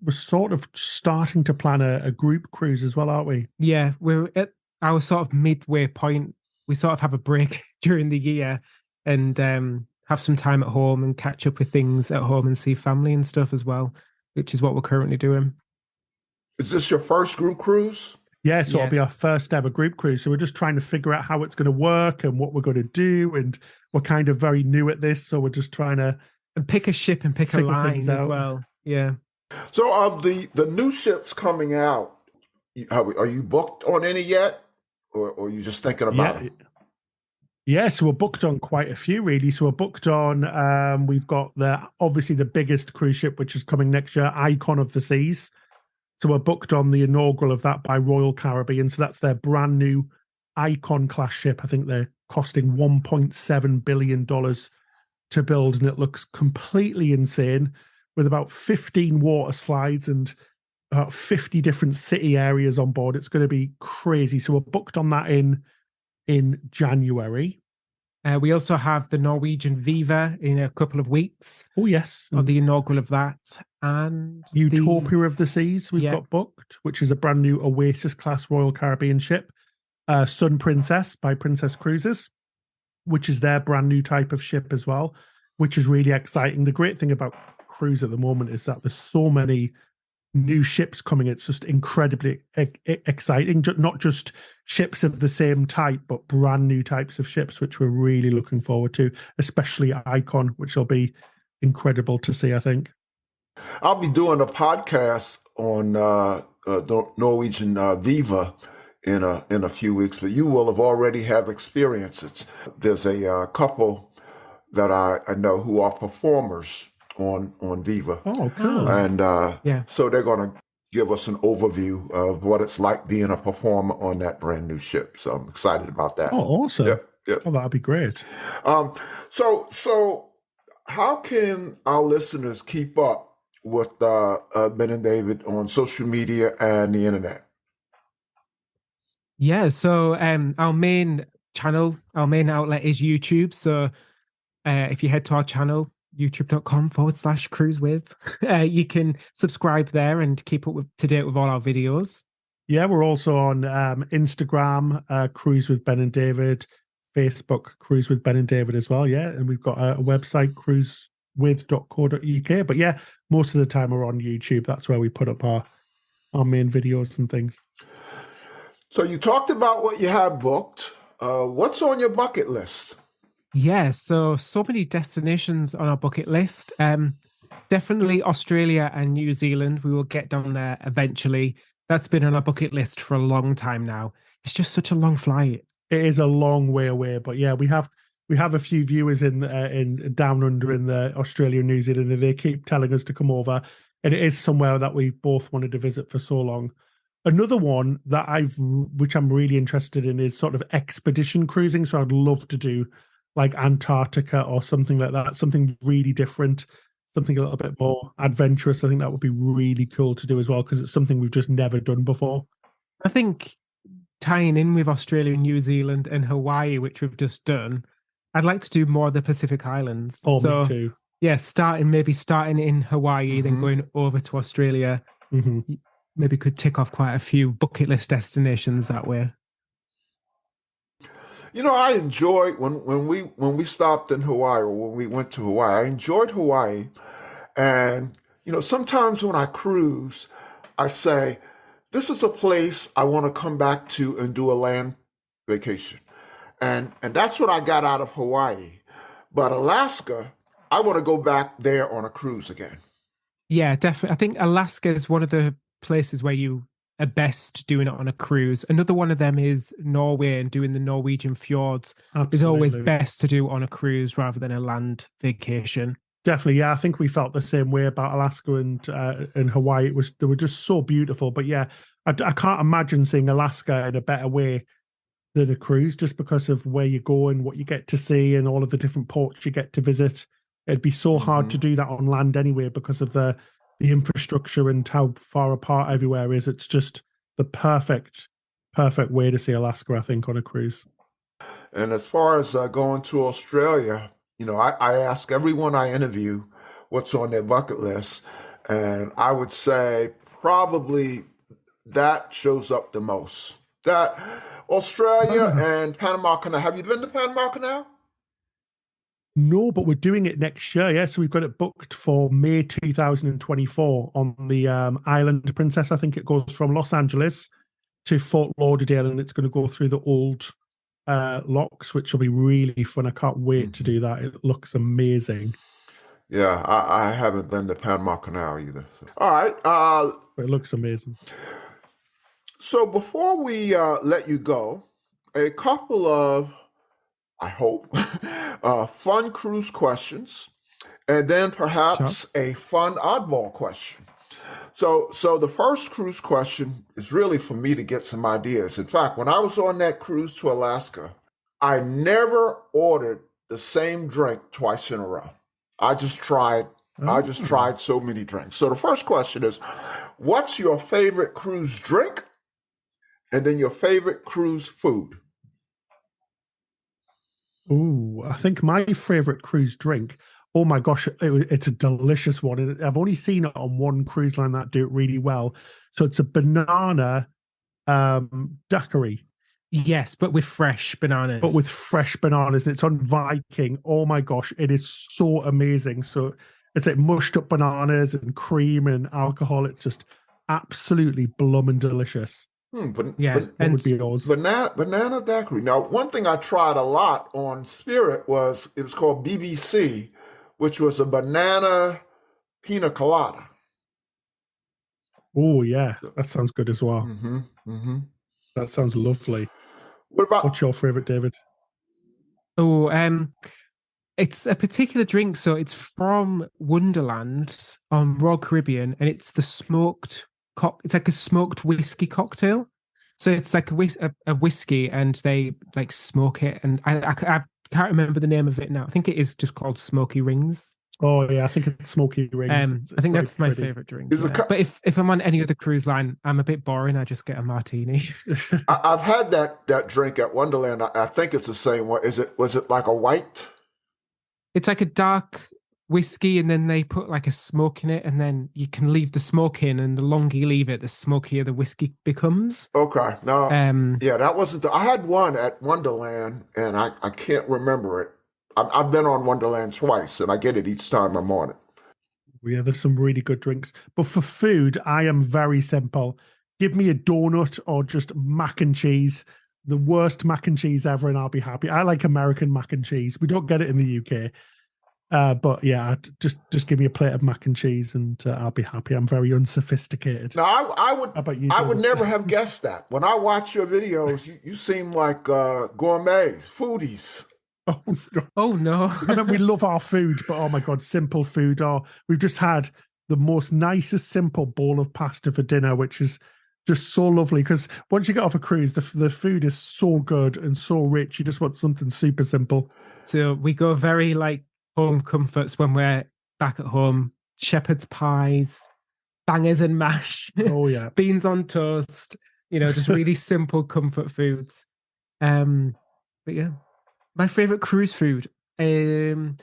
sort of starting to plan a group cruise as well, aren't we? Yeah, we're at our sort of midway point. We sort of have a break during the year and have some time at home and catch up with things at home and see family and stuff as well, which is what we're currently doing. Is this your first group cruise? Yeah, so it'll be our first ever group cruise. So we're just trying to figure out how it's going to work and what we're going to do. And we're kind of very new at this. So we're just trying to pick a ship and pick a line as well. Yeah. So of the new ships coming out, are you booked on any yet? Or are you just thinking about it? Yeah, so we're booked on quite a few, really. So we're booked on, we've got obviously the biggest cruise ship, which is coming next year, Icon of the Seas. So we're booked on the inaugural of that by Royal Caribbean. So that's their brand new Icon class ship. I think they're costing $1.7 billion to build, and it looks completely insane, with about 15 water slides and about 50 different city areas on board. It's going to be crazy. So we're booked on that in January. We also have the Norwegian Viva in a couple of weeks. Oh, yes. On the inaugural of that. And Utopia of the Seas we've got booked, which is a brand new Oasis class Royal Caribbean ship. Sun Princess by Princess Cruises, which is their brand new type of ship as well, which is really exciting. The great thing about cruise at the moment is that there's so many new ships coming. It's just incredibly exciting. Not just ships of the same type, but brand new types of ships, which we're really looking forward to, especially Icon, which will be incredible to see, I think. I'll be doing a podcast on Norwegian Viva in a few weeks, but you will have already have experiences. There's a couple that I know who are performers on Viva. Oh, cool. And so they're going to give us an overview of what it's like being a performer on that brand new ship. So I'm excited about that. Oh, awesome. Yep. Oh, that'd be great. So how can our listeners keep up with Ben and David on social media and the internet? Yeah, so our main outlet is YouTube. So if you head to our channel, youtube.com/cruisewith, you can subscribe there and keep up to date with all our videos. Yeah, we're also on Instagram, Cruise with Ben and David, Facebook, Cruise with Ben and David as well. Yeah, and we've got a website, with.co.uk. But yeah, most of the time we're on YouTube. That's where we put up our main videos and things. So you talked about what you have booked. What's on your bucket list? Yeah, so many destinations on our bucket list. Definitely Australia and New Zealand. We will get down there eventually. That's been on our bucket list for a long time now. It's just such a long flight. It is a long way away, but yeah, we have a few viewers in down under in the Australia and New Zealand, and they keep telling us to come over. And it is somewhere that we both wanted to visit for so long. Another one that which I'm really interested in is sort of expedition cruising. So I'd love to do like Antarctica or something like that, something really different, something a little bit more adventurous. I think that would be really cool to do as well, because it's something we've just never done before. I think tying in with Australia, New Zealand, and Hawaii, which we've just done, I'd like to do more of the Pacific Islands. Oh, me too. Yeah, starting in Hawaii, then going over to Australia. Maybe could tick off quite a few bucket list destinations that way. You know, I enjoyed when we stopped in Hawaii, or when we went to Hawaii. I enjoyed Hawaii, and you know, sometimes when I cruise, I say, "This is a place I want to come back to and do a land vacation," and that's what I got out of Hawaii. But Alaska, I want to go back there on a cruise again. Yeah, definitely. I think Alaska is one of the places where you are best doing it on a cruise. Another one of them is Norway, and doing the Norwegian fjords is always best to do on a cruise rather than a land vacation. Definitely, yeah. I think we felt the same way about Alaska and Hawaii. They were just so beautiful. But yeah, I can't imagine seeing Alaska in a better way than a cruise, just because of where you go and what you get to see and all of the different ports you get to visit. It'd be so hard to do that on land anyway, because of the infrastructure and how far apart everywhere is. It's just the perfect way to see Alaska, I think, on a cruise. And as far as going to Australia, you know, I ask everyone I interview what's on their bucket list, and I would say probably that shows up the most. That Australia and Panama Canal. Have you been to Panama Canal? No, but we're doing it next year. Yeah, so we've got it booked for May 2024 on the Island Princess. I think it goes from Los Angeles to Fort Lauderdale, and it's going to go through the old locks, which will be really fun. I can't wait to do that. It looks amazing. Yeah, I haven't been to Panama Canal either. So. All right. It looks amazing. So before we let you go, a couple of, I hope, fun cruise questions, and then perhaps a fun oddball question. So the first cruise question is really for me to get some ideas. In fact, when I was on that cruise to Alaska, I never ordered the same drink twice in a row. I just tried so many drinks. So the first question is, what's your favorite cruise drink? And then your favorite cruise food? Ooh, I think my favorite cruise drink, oh my gosh, it's a delicious one. I've only seen it on one cruise line that do it really well. So it's a banana daiquiri. Yes, but with fresh bananas. It's on Viking. Oh my gosh, it is so amazing. So it's like mushed up bananas and cream and alcohol. It's just absolutely bloomin' delicious. What would be yours? Banana daiquiri. Now, one thing I tried a lot on Spirit it was called BBC, which was a banana pina colada. Oh yeah, that sounds good as well. That sounds lovely. What's your favorite, David? Oh, it's a particular drink. So it's from Wonderland on Royal Caribbean, and it's the smoked. It's like a smoked whiskey cocktail. So it's like a whiskey, and they like smoke it. And I can't remember the name of it now. I think it is just called Smoky Rings. Oh yeah, I think it's Smoky Rings. I think that's my favorite drink. But if I'm on any other cruise line, I'm a bit boring. I just get a martini. I've had that drink at Wonderland. I think it's the same one. Was it like a white? It's like a dark whiskey, and then they put like a smoke in it, and then you can leave the smoke in, and the longer you leave it, the smokier the whiskey becomes. Okay. No. Yeah, that wasn't I had one at Wonderland, and I can't remember it. I've been on Wonderland twice, and I get it each time I'm on it. Yeah, there's some really good drinks. But for food, I am very simple. Give me a donut or just mac and cheese. The worst mac and cheese ever, and I'll be happy. I like American mac and cheese. We don't get it in the UK. But yeah, just give me a plate of mac and cheese and I'll be happy. I'm very unsophisticated. Now, I would David? never have guessed that. When I watch your videos, you seem like gourmets, foodies. Oh no. Oh no. I mean, we love our food, but oh my God, simple food. Oh, we've just had the most nicest simple bowl of pasta for dinner, which is just so lovely. Because once you get off a cruise, the food is so good and so rich. You just want something super simple. So we go very like home comforts when we're back at home. Shepherd's pies, bangers and mash. Oh yeah. Beans on toast. Just really simple comfort foods. But yeah. My favorite cruise food. Do you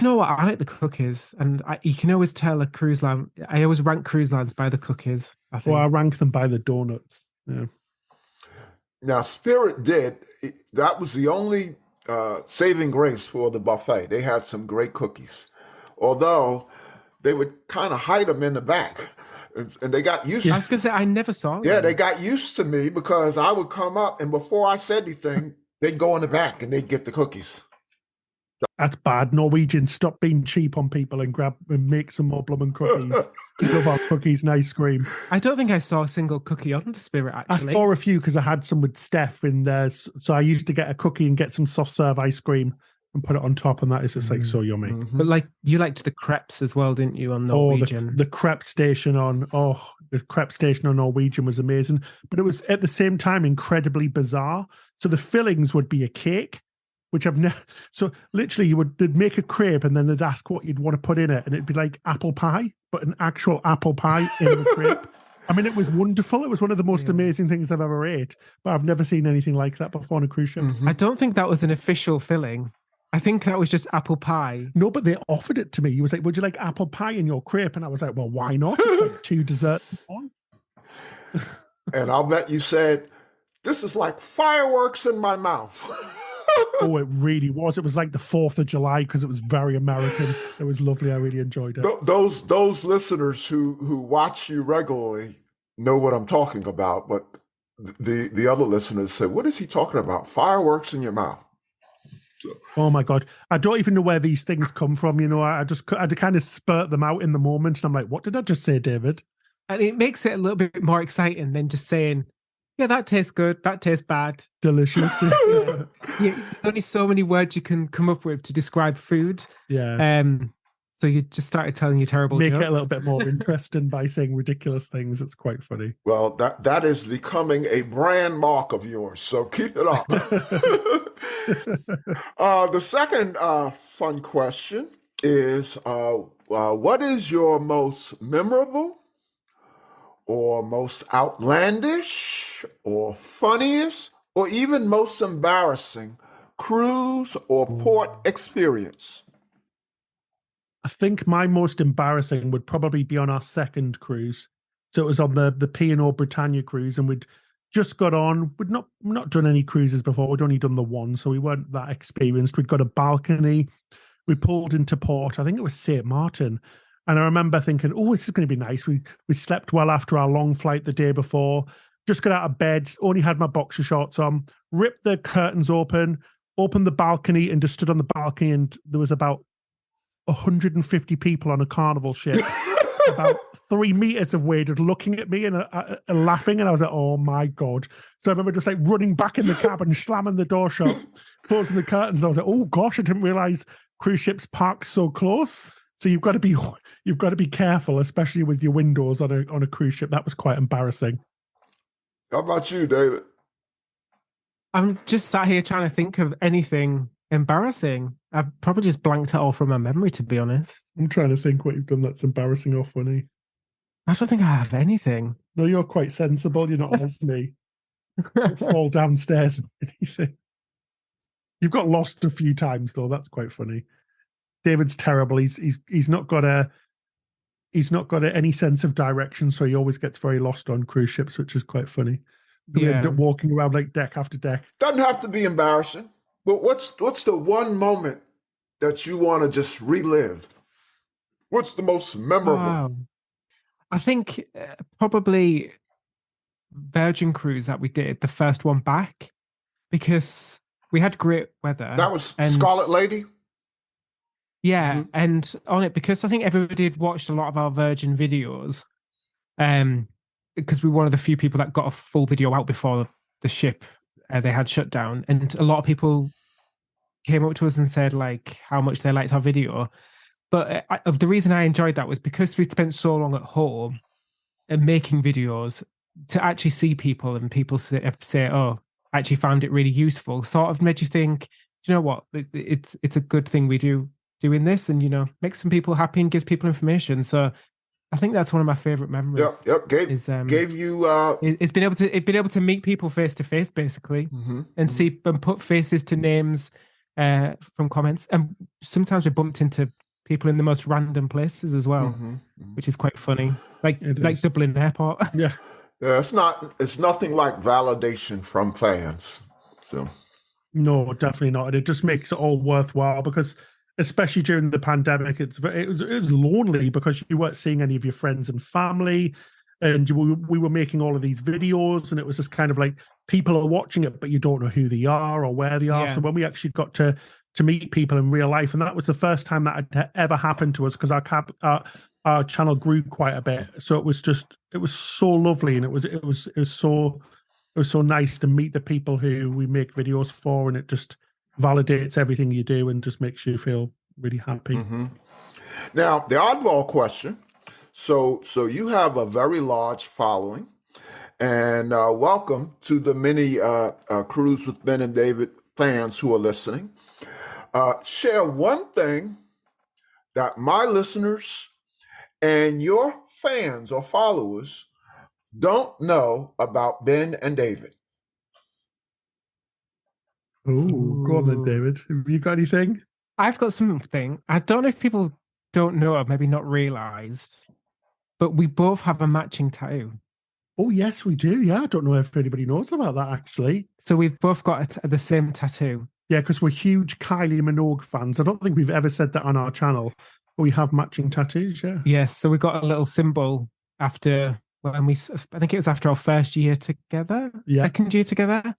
know what? I like the cookies, and you can always tell a cruise line. I always rank cruise lines by the cookies. I think. Well, I rank them by the donuts. Yeah. Now, Spirit that was the only saving grace for the buffet. They had some great cookies, although they would kind of hide them in the back, and they got used. I was gonna say I never saw them. Yeah, they got used to me because I would come up, and before I said anything, they'd go in the back and they'd get the cookies. That's bad. Norwegians, stop being cheap on people and make some more blooming cookies. We love our cookies and ice cream. I don't think I saw a single cookie on the Spirit, actually. I saw a few because I had some with Steph in there. So I used to get a cookie and get some soft serve ice cream and put it on top, and that is just like so yummy. Mm-hmm. But like you liked the crepes as well, didn't you, on Norwegian? The crepe station on Norwegian was amazing. But it was at the same time incredibly bizarre. So the fillings would be a cake, which I've never. So literally, they'd make a crepe and then they'd ask what you'd want to put in it, and it'd be like apple pie, but an actual apple pie in the crepe. I mean, it was wonderful. It was one of the most amazing things I've ever ate. But I've never seen anything like that before on a cruise ship. I don't think that was an official filling. I think that was just apple pie. No, but they offered it to me. He was like, "Would you like apple pie in your crepe?" And I was like, "Well, why not? It's like 2 desserts in one." And I'll bet you said, "This is like fireworks in my mouth." Oh, it really was. It was like the 4th of July because it was very American. It was lovely. I really enjoyed it. Those listeners who watch you regularly know what I'm talking about, but the other listeners say, "What is he talking about? Fireworks in your mouth?" So. Oh my God. I don't even know where these things come from. I kind of spurt them out in the moment. And I'm like, what did I just say, David? And it makes it a little bit more exciting than just saying, yeah, that tastes good. That tastes bad. Delicious. There's only so many words you can come up with to describe food. Yeah. So you just started telling your terrible Make jokes. it a little bit more interesting by saying ridiculous things. It's quite funny. Well, that is becoming a brand mark of yours, so keep it up. The second fun question is, what is your most memorable or most outlandish or funniest or even most embarrassing cruise or port experience? I think my most embarrassing would probably be on our second cruise. So it was on the P&O Britannia cruise, and we'd just got on. We'd not done any cruises before. We'd only done the one, so we weren't that experienced. We'd got a balcony. We pulled into port. I think it was St. Martin. And I remember thinking, oh, this is going to be nice. We slept well after our long flight the day before. Just got out of bed, only had my boxer shorts on, ripped the curtains opened the balcony and just stood on the balcony, and there was about 150 people on a carnival ship, about 3 meters away, just looking at me and laughing. And I was like, oh my God. So I remember just like running back in the cabin, slamming the door shut, closing the curtains. And I was like, oh gosh, I didn't realize cruise ships parked so close. So you've got to be careful, especially with your windows on a cruise ship. That was quite embarrassing. How about you, David? I'm just sat here trying to think of anything embarrassing. I've probably just blanked it all from my memory, to be honest. I'm trying to think what you've done that's embarrassing or funny. I don't think I have anything. No, you're quite sensible. You're not like me. Don't fall downstairs or anything. You've got lost a few times though. That's quite funny. David's terrible. He's not got any sense of direction, so he always gets very lost on cruise ships, which is quite funny. We end up walking around like deck after deck. Doesn't have to be embarrassing. But what's the one moment that you want to just relive? What's the most memorable? Wow. I think probably Virgin cruise that we did, the first one back, because we had great weather. That was Scarlet Lady? Yeah, and on it, because I think everybody had watched a lot of our Virgin videos, because we were one of the few people that got a full video out before the ship they had shut down, and a lot of people came up to us and said like how much they liked our video. But the reason I enjoyed that was because we'd spent so long at home and making videos, to actually see people and people say, oh, I actually found it really useful, sort of made you think, do you know what, it's a good thing we doing this, and, you know, makes some people happy and gives people information. So I think that's one of my favorite memories. Yep. Gave you it's been able to meet people face to face, basically, and see and put faces to names from comments. And sometimes we bumped into people in the most random places as well, which is quite funny, like Dublin Airport. Yeah, it's nothing like validation from fans. So no, definitely not. And it just makes it all worthwhile, because especially during the pandemic, it was lonely because you weren't seeing any of your friends and family, and we were making all of these videos, and it was just kind of like people are watching it, but you don't know who they are or where they are. Yeah. So when we actually got to meet people in real life, and that was the first time that had ever happened to us, because our channel grew quite a bit. So it was so lovely, and it was so nice to meet the people who we make videos for, and it just validates everything you do and just makes you feel really happy. Now, the oddball question. So you have a very large following, and welcome to the many Cruise with Ben and David fans who are listening. Share one thing that my listeners and your fans or followers don't know about Ben and David. Ooh, go on then, David. Have you got anything? I've got something. I don't know if people don't know or maybe not realised, but we both have a matching tattoo. Oh, yes, we do. Yeah, I don't know if anybody knows about that, actually. So we've both got the same tattoo. Yeah, because we're huge Kylie Minogue fans. I don't think we've ever said that on our channel, but we have matching tattoos, yeah. Yes, so we got a little symbol after, I think it was after our first year together, second year together.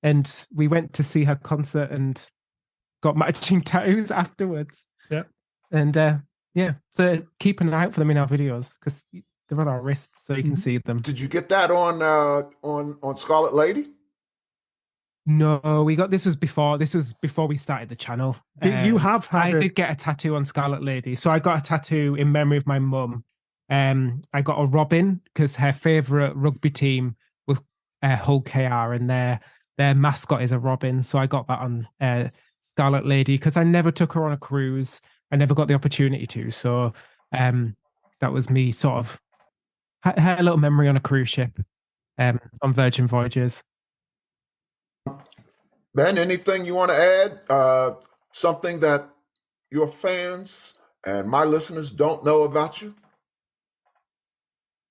And we went to see her concert and got matching tattoos afterwards. Yeah. And so keep an eye out for them in our videos, because they're on our wrists, so you can see them. Did you get that on Scarlet Lady? No, this was before we started the channel. You have had I did get a tattoo on Scarlet Lady. So I got a tattoo in memory of my mum. I got a robin because her favourite rugby team was Hull KR, and their mascot is a robin. So I got that on Scarlet Lady because I never took her on a cruise. I never got the opportunity to. So that was me sort of had a little memory on a cruise ship on Virgin Voyages. Ben, anything you want to add? Something that your fans and my listeners don't know about you?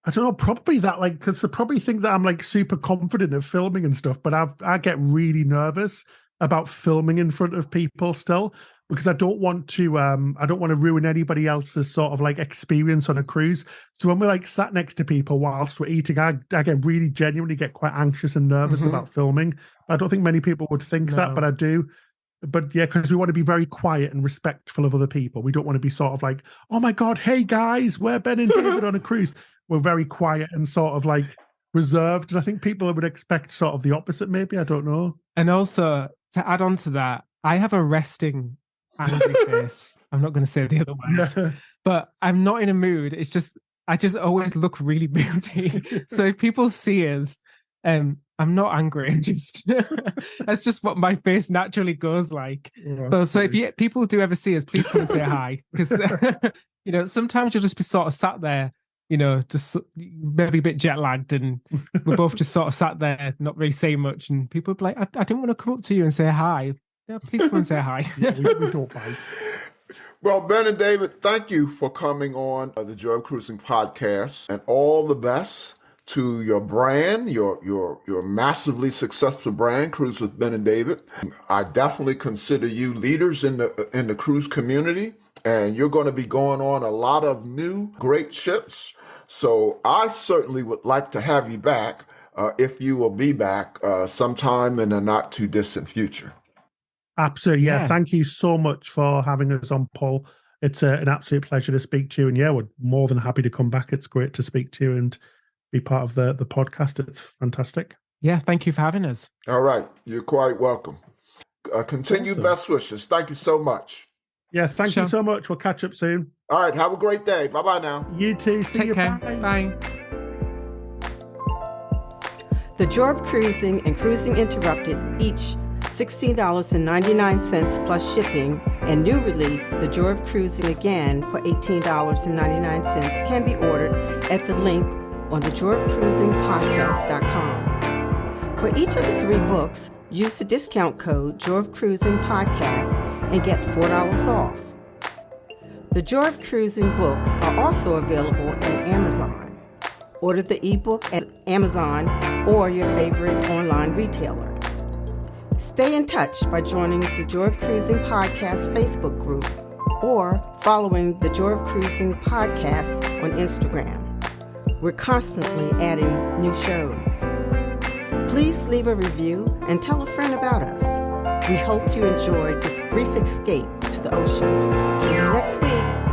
I don't know, probably that, like, because they probably think that I'm like super confident of filming and stuff, but I get really nervous about filming in front of people still, because I don't want to ruin anybody else's sort of like experience on a cruise. So when we're like sat next to people whilst we're eating, I get really genuinely get quite anxious and nervous about filming. I don't think many people would think that, but I do. But yeah, because we want to be very quiet and respectful of other people. We don't want to be sort of like, oh my God, hey guys, we're Ben and David on a cruise. We're very quiet and sort of like reserved. And I think people would expect sort of the opposite, maybe. I don't know. And also, to add on to that, I have a resting angry face. I'm not going to say the other word, but I'm not in a mood. It's just, I just always look really moody. So if people see us, I'm not angry. I'm just, that's just what my face naturally goes like. So if people do ever see us, please come and say hi. Because, sometimes you'll just be sort of sat there, just maybe a bit jet lagged, and we're both just sort of sat there, not really saying much. And people be like, I didn't want to come up to you and say hi. Yeah, please come and say hi. we don't bite. Well, Ben and David, thank you for coming on the Joy of Cruising podcast, and all the best to your brand, your massively successful brand, Cruise with Ben and David. I definitely consider you leaders in the cruise community, and you're going to be going on a lot of new great ships. So I certainly would like to have you back if you will be back sometime in the not too distant future. Absolutely. Yeah. Yeah. Thank you so much for having us on, Paul. It's an absolute pleasure to speak to you. And yeah, we're more than happy to come back. It's great to speak to you and be part of the podcast. It's fantastic. Yeah, thank you for having us. All right. You're quite welcome. Continued Awesome. best wishes. Thank you so much. Yeah, thank Sure. you so much. We'll catch up soon. All right. Have a great day. Bye-bye now. You too. See Take you. care. Bye. Bye. The Joy of Cruising and Cruising Interrupted, each $16.99 plus shipping, and new release, The Joy of Cruising Again for $18.99 can be ordered at the link on thejoyofcruisingpodcast.com. For each of the 3 books, use the discount code Joy of Cruising Podcast and get $4 off. The Joy of Cruising books are also available at Amazon. Order the ebook at Amazon or your favorite online retailer. Stay in touch by joining the Joy of Cruising Podcast Facebook group or following the Joy of Cruising Podcast on Instagram. We're constantly adding new shows. Please leave a review and tell a friend about us. We hope you enjoyed this brief escape to the ocean. See you next week.